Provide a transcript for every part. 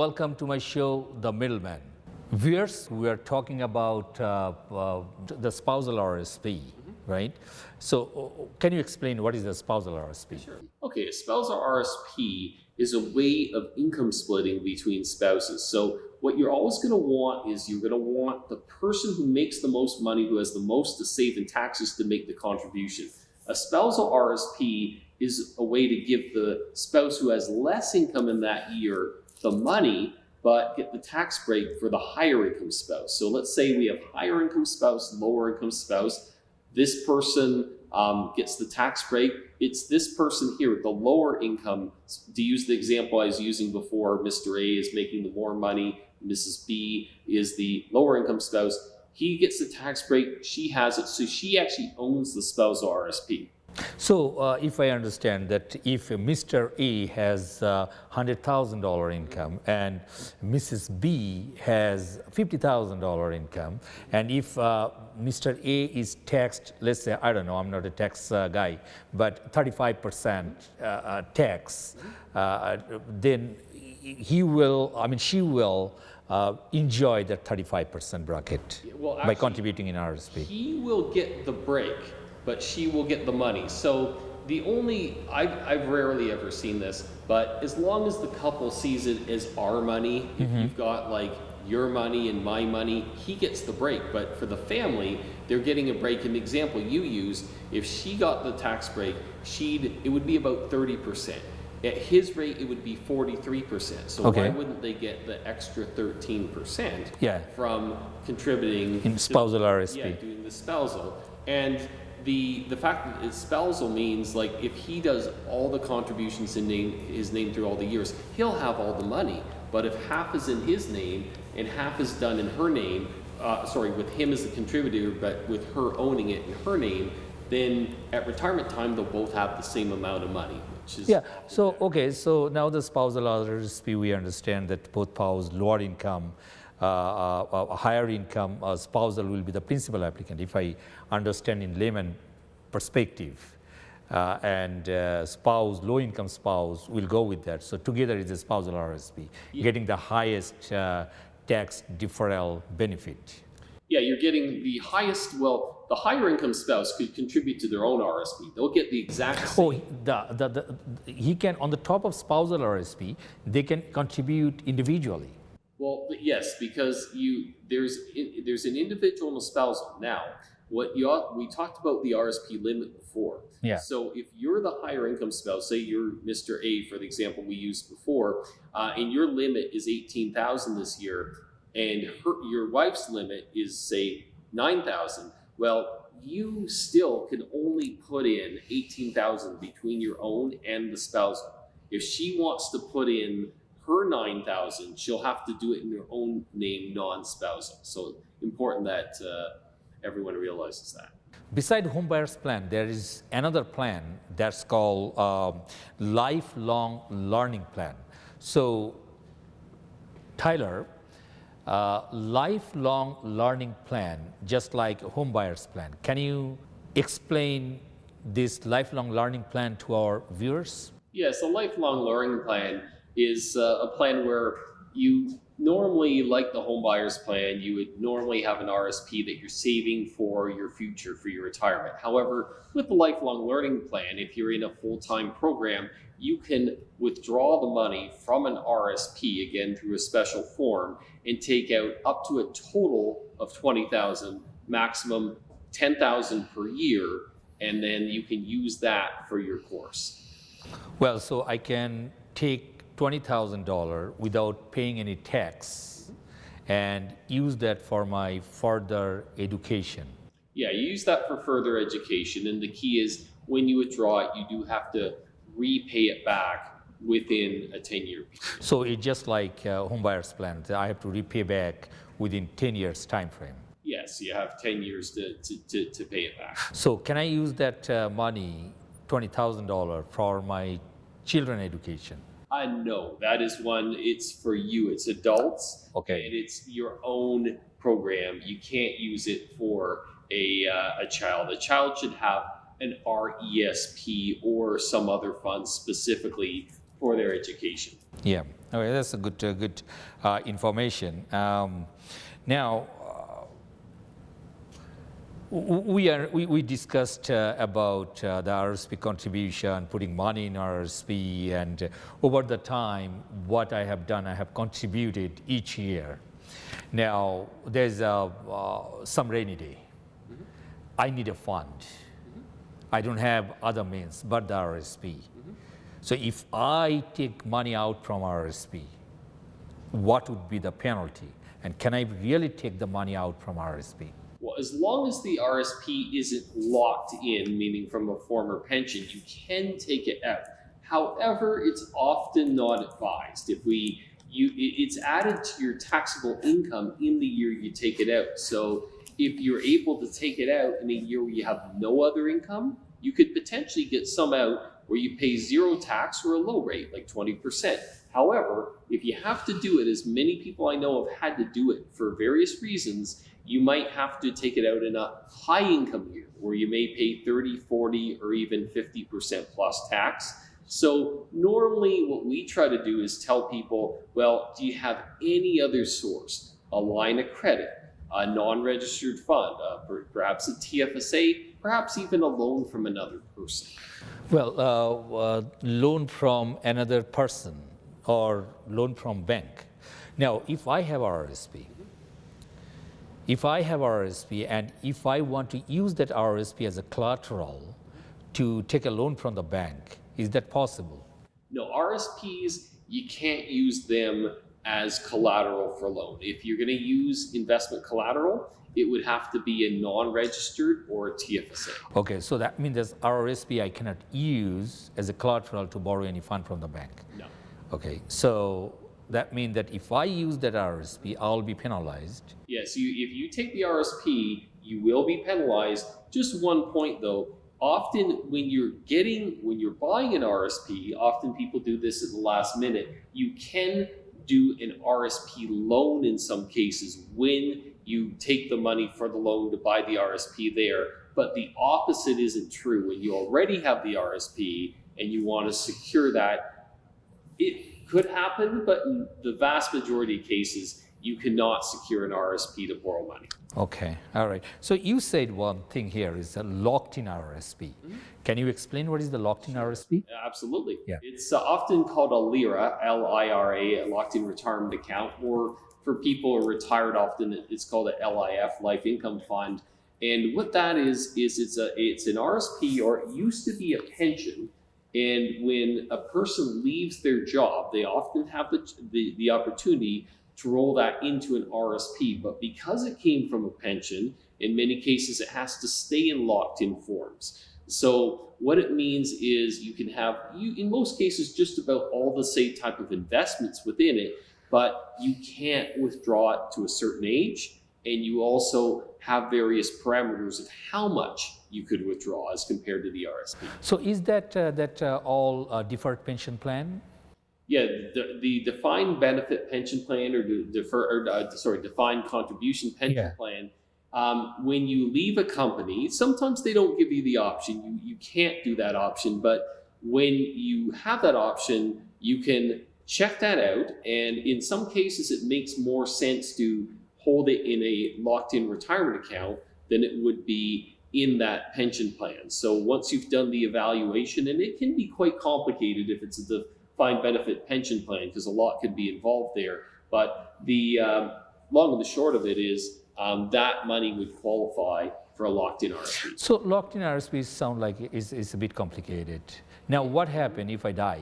welcome to my show, The Middle Man. Viewers, we are talking about the spousal RSP, right? So can you explain what is the spousal RSP? Sure. Okay, a spousal RSP is a way of income splitting between spouses. So what you're always going to want is you're going to want the person who makes the most money, who has the most to save in taxes, to make the contribution. A spousal RSP is a way to give the spouse who has less income in that year the money, but get the tax break for the higher income spouse. So let's say we have higher income spouse, lower income spouse. This person gets the tax break. It's this person here, the lower income. To use the example I was using before, Mr. A is making the more money, Mrs. B is the lower income spouse. He gets the tax break, she has it, so she actually owns the spousal RSP. So if I understand that if Mr. A has $100,000 income and Mrs. B has $50,000 income, and if Mr. A is taxed, let's say, I don't know, I'm not a tax guy, but 35% tax, then he will, she will enjoy that 35% bracket by contributing in RSP. He will get the break, but she will get the money. So I've rarely ever seen this, but as long as the couple sees it as our money, if you've got like your money and my money, he gets the break. But for the family, they're getting a break. In the example you used, if she got the tax break, it would be about 30%. At his rate, it would be 43%. So why wouldn't they get the extra 13% from contributing in spousal RSP? Yeah, doing the spousal. And the fact that it's spousal means, like, if he does all the contributions in his name through all the years, he'll have all the money. But if half is in his name and half is done in her name, with him as the contributor, but with her owning it in her name, then at retirement time, they'll both have the same amount of money. So now the spousal RSP, we understand that both spouse, lower income, higher income spousal will be the principal applicant, if I understand in layman perspective, and spouse, low income spouse will go with that. So together is a spousal RSP, getting the highest tax deferral benefit. Yeah, you're getting the highest. Well, the higher income spouse could contribute to their own RSP. They'll get the exact same. He can, on the top of spousal RSP, they can contribute individually. Well, yes, because there's an individual and a spousal. Now, we talked about the RSP limit before. Yeah. So if you're the higher income spouse, say you're Mr. A for the example we used before, and your limit is $18,000 this year, and your wife's limit is, say, $9,000. Well, you still can only put in $18,000 between your own and the spousal. If she wants to put in her $9,000, she'll have to do it in her own name, non-spousal. So important that everyone realizes that. Beside home buyer's plan, there is another plan that's called lifelong learning plan. So, Tyler, lifelong learning plan, just like home buyer's plan. Can you explain this lifelong learning plan to our viewers? Yes, a lifelong learning plan is a plan where you normally, like the home buyer's plan, you would normally have an RSP that you're saving for your future, for your retirement. However, with the lifelong learning plan, if you're in a full-time program, you can withdraw the money from an RSP, again through a special form, and take out up to a total of $20,000, maximum $10,000 per year, and then you can use that for your course. Well, so I can take $20,000 without paying any tax and use that for my further education. Yeah, you use that for further education, and the key is when you withdraw it, you do have to repay it back within a 10-year period. So it's just like home buyer's plan. I have to repay back within 10 years time frame. Yes, you have 10 years to pay it back. So can I use that money, $20,000, for my children education? No, that is one, it's for you. It's adults. Okay. And it's your own program. You can't use it for a child. A child should have an RESP or some other fund specifically for their education. Yeah. Okay, that's a good information. Now, we discussed about the RSP contribution, putting money in RSP, and over the time, what I have done, I have contributed each year. Now, there's some rainy day. I need a fund. I don't have other means but the RSP. So if I take money out from RSP, what would be the penalty? And can I really take the money out from RSP? Well, as long as the RSP isn't locked in, meaning from a former pension, you can take it out. However, it's often not advised. It's added to your taxable income in the year you take it out. So if you're able to take it out in a year where you have no other income, you could potentially get some out where you pay zero tax or a low rate, like 20%. However, if you have to do it, as many people I know have had to do it for various reasons, you might have to take it out in a high income year where you may pay 30, 40, or even 50% plus tax. So normally what we try to do is tell people, well, do you have any other source, a line of credit, a non-registered fund, perhaps a TFSA, perhaps even a loan from another person? Well, loan from another person or loan from bank. Now, if I have RSP, and if I want to use that RSP as a collateral to take a loan from the bank, is that possible? No, RSPs, you can't use them as collateral for loan. If you're going to use investment collateral, it would have to be a non-registered or a TFSA. Okay, so that means this RSP I cannot use as a collateral to borrow any fund from the bank? No. Okay, so that means that if I use that RSP, I'll be penalized. Yes, if you take the RSP, you will be penalized. Just one point though, often when you're buying an RSP, often people do this at the last minute, you can do an RSP loan in some cases when you take the money for the loan to buy the RSP there. But the opposite isn't true. When you already have the RSP and you want to secure that, it could happen, but in the vast majority of cases, you cannot secure an RSP to borrow money. Okay, all right. So you said one thing here is a locked-in RSP. Can you explain what is the locked-in RSP? Absolutely. Yeah. It's often called a LIRA, L-I-R-A, a locked-in retirement account, or for people who are retired, often it's called a LIF, Life Income Fund. And what that is it's an RSP, or it used to be a pension. And when a person leaves their job, they often have the opportunity to roll that into an RSP. But because it came from a pension, in many cases, it has to stay in locked-in forms. So what it means is you can have, in most cases, just about all the same type of investments within it, but you can't withdraw it to a certain age. And you also have various parameters of how much you could withdraw as compared to the RSP. So is that all deferred pension plan? Yeah, the defined benefit pension plan or defined contribution pension plan. When you leave a company, sometimes they don't give you the option. You can't do that option, but when you have that option, you can check that out. And in some cases, it makes more sense to hold it in a locked-in retirement account than it would be in that pension plan. So once you've done the evaluation, and it can be quite complicated if it's a defined benefit pension plan, because a lot could be involved there. But the long and the short of it is that money would qualify for a locked-in RSP. So locked-in RSPs sound like it's a bit complicated. Now, what happens if I die?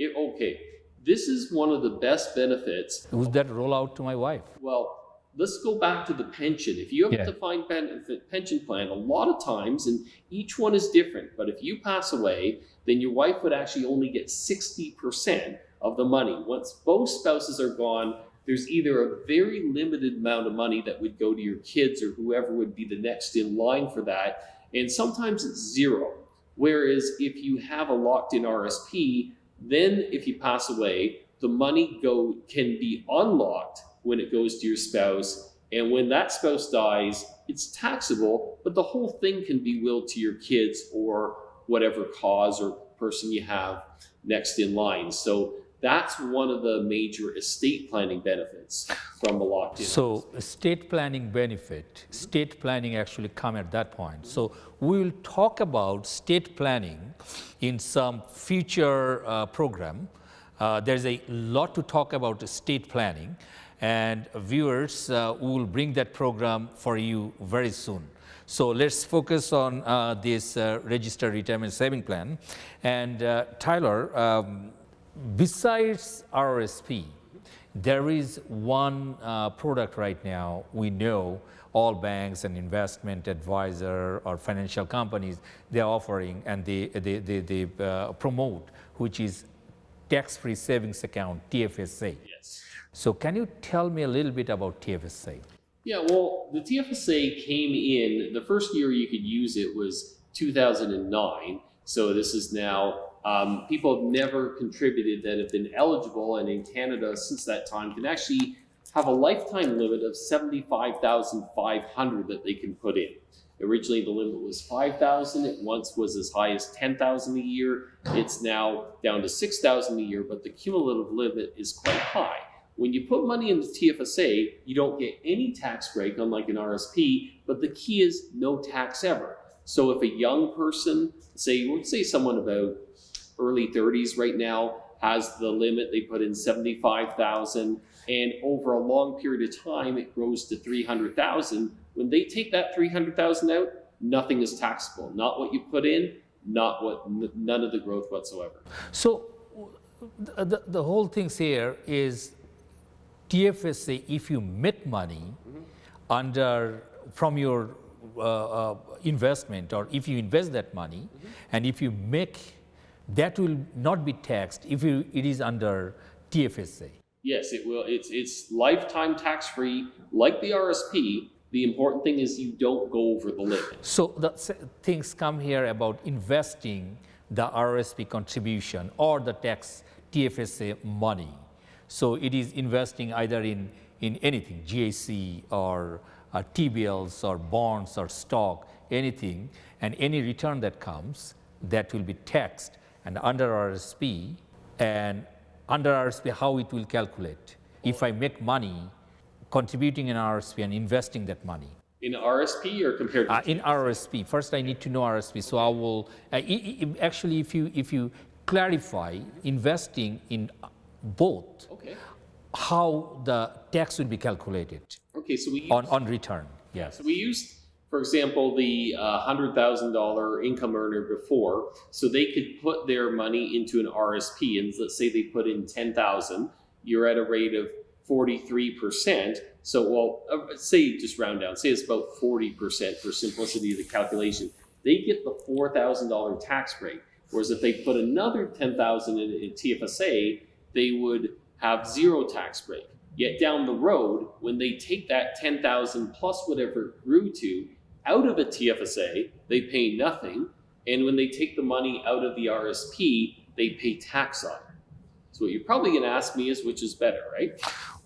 Okay, this is one of the best benefits. Would that roll out to my wife? Well, let's go back to the pension. If you have a defined benefit pension plan, a lot of times, and each one is different, but if you pass away, then your wife would actually only get 60% of the money. Once both spouses are gone, there's either a very limited amount of money that would go to your kids or whoever would be the next in line for that, and sometimes it's zero. Whereas if you have a locked-in RSP, then if you pass away, the money can be unlocked when it goes to your spouse, and when that spouse dies, it's taxable, but the whole thing can be willed to your kids or whatever cause or person you have next in line. So That's one of the major estate planning benefits from a locked-in. So estate planning benefit, state planning actually come at that point. So we will talk about state planning in some future program. There's a lot to talk about estate planning, and viewers, we will bring that program for you very soon. So let's focus on this registered retirement saving plan. And Tyler, besides RRSP, there is one product right now we know all banks and investment advisor or financial companies, they're offering and they promote, which is tax-free savings account, TFSA. Yes. So can you tell me a little bit about TFSA? Yeah, well, the TFSA came in, the first year you could use it was 2009. So this is now, people have never contributed that have been eligible, and in Canada since that time can actually have a lifetime limit of $75,500 that they can put in. Originally the limit was $5,000. It once was as high as $10,000 a year. It's now down to $6,000 a year, but the cumulative limit is quite high. When you put money into TFSA, you don't get any tax break, unlike an RSP, but the key is no tax ever. So if a young person, let's say someone about early 30s right now, has the limit, they put in 75,000, and over a long period of time, it grows to 300,000. When they take that 300,000 out, nothing is taxable. Not what you put in, none of the growth whatsoever. So the whole thing here is TFSA, if you make money from your investment, or if you invest that money, and if you make, that will not be taxed if it is under TFSA. Yes, it will. It's lifetime tax-free, like the RSP. The important thing is you don't go over the limit. So the things come here about investing the RSP contribution or the tax TFSA money. So it is investing either in anything, GAC or T-bills or bonds or stock, anything, and any return that comes, that will be taxed. And under RSP, how it will calculate? If I make money contributing in RSP and investing that money. In RSP or compared to in RSP. First, I need to know RSP. So I will actually, if you clarify investing in both, okay, how the tax will be calculated. Okay, so we on return. Yes. So we used, for example, the $100,000 income earner before, so they could put their money into an RSP, and let's say they put in $10,000. You're at a rate of 43%. So, well, say just round down, say it's about 40% for simplicity of the calculation. They get the $4,000 tax break. Whereas if they put another $10,000 in TFSA, they would have zero tax break. Yet down the road, when they take that $10,000 plus whatever it grew to out of a TFSA, they pay nothing. And when they take the money out of the RSP, they pay tax on it. So what you're probably going to ask me is, which is better, right?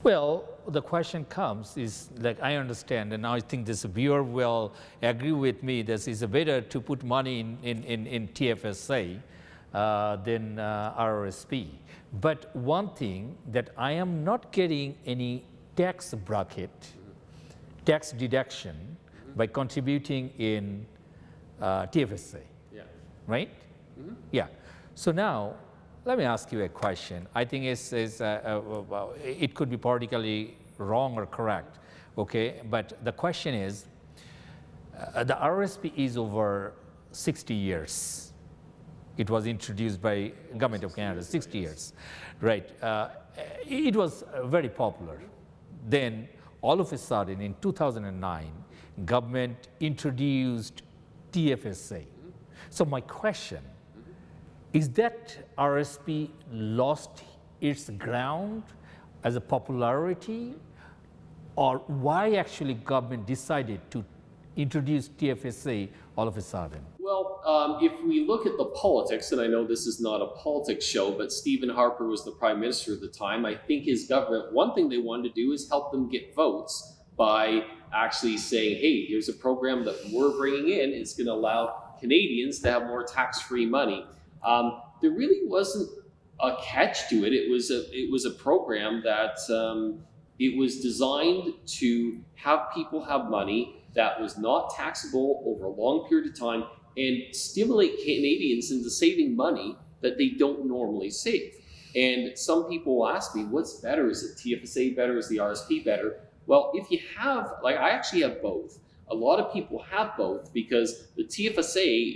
Well, the question comes is, like, I understand, and I think this viewer will agree with me, this is better to put money in TFSA than RRSP. But one thing that I am not getting any tax bracket, tax deduction by contributing in TFSA, right? Yeah. So now, let me ask you a question. I think it could be politically wrong or correct, okay? But the question is, the RSP is over 60 years. It was introduced by Government of Canada, 60 years, right? It was very popular. Then, all of a sudden, in 2009, government introduced TFSA. So my question, is that RSP lost its ground as a popularity, or why actually government decided to introduce TFSA all of a sudden? Well, if we look at the politics, and I know this is not a politics show, but Stephen Harper was the prime minister at the time. I think his government, one thing they wanted to do is help them get votes by actually saying, hey, here's a program that we're bringing in. It's going to allow Canadians to have more tax-free money. There really wasn't a catch to it. It was a program that it was designed to have people have money that was not taxable over a long period of time and stimulate Canadians into saving money that they don't normally save. And some people will ask me, what's better? Is it TFSA better? Is the RSP better? Well, if you have, like I actually have both. A lot of people have both because the TFSA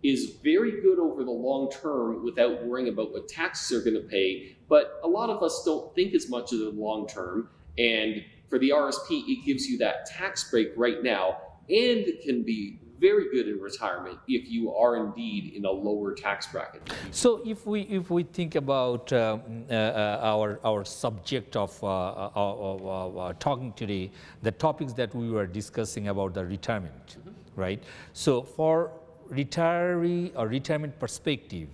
is very good over the long term without worrying about what taxes are going to pay. But a lot of us don't think as much of the long term. And for the RSP, it gives you that tax break right now and it can be very good in retirement if you are indeed in a lower tax bracket. So if we think about our subject of talking today, the topics that we were discussing about the retirement, right? So for retiree or retirement perspective,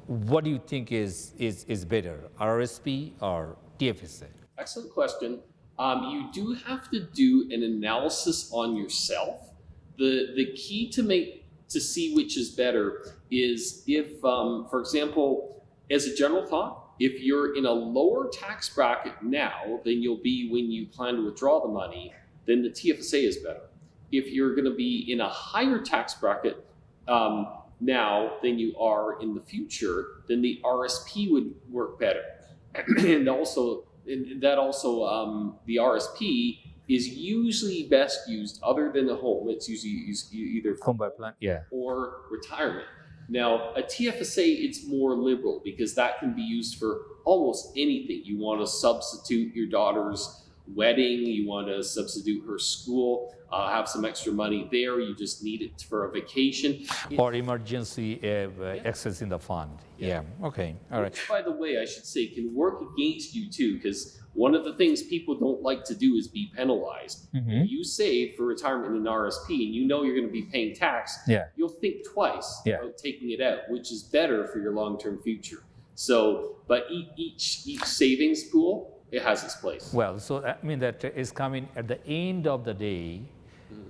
what do you think is better, RSP or TFSA? Excellent question. You do have to do an analysis on yourself. The key to see which is better is if, for example, as a general thought, if you're in a lower tax bracket now than you'll be when you plan to withdraw the money, then the TFSA is better. If you're going to be in a higher tax bracket now than you are in the future, then the RSP would work better. And the RSP is usually best used, other than the home, it's usually used either Home by plan, yeah, or retirement. Now, a TFSA, it's more liberal because that can be used for almost anything. You want to substitute your daughter's wedding, you want to substitute her school, have some extra money there, you just need it for a vacation. or emergency access in the fund. Yeah. Okay. All right. Which, by the way, I should say can work against you too, because one of the things people don't like to do is be penalized. If you save for retirement in an RSP and you know you're going to be paying tax, you'll think twice about taking it out, which is better for your long-term future. So, but each savings pool, it has its place. Well, so I mean that is coming at the end of the day,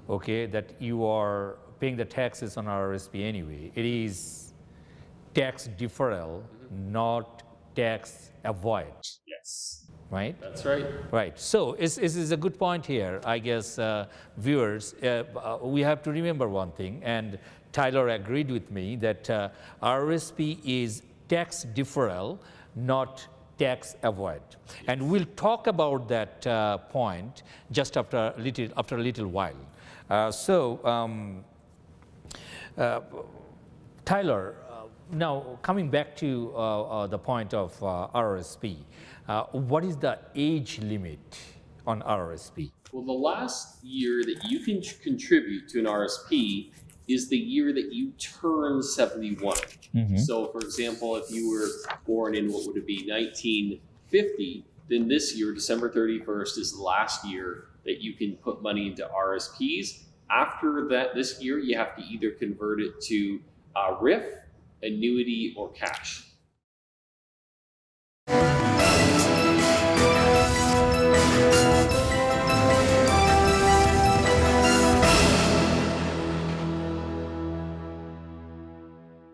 okay, that you are paying the taxes on RSP anyway. It is tax deferral, not tax avoid. Yes. Right? That's right. Right. So this is a good point here. I guess viewers, we have to remember one thing, and Tyler agreed with me that RSP is tax deferral, not tax avoid. And we'll talk about that point just after a little while. Tyler, now coming back to the point of RRSP, what is the age limit on RRSP? Well, the last year that you can contribute to an RSP is the year that you turn 71. So, for example, if you were born in what would it be, 1950, then this year, December 31st, is the last year that you can put money into RSPs. After that, this year, you have to either convert it to RIF, annuity, or cash.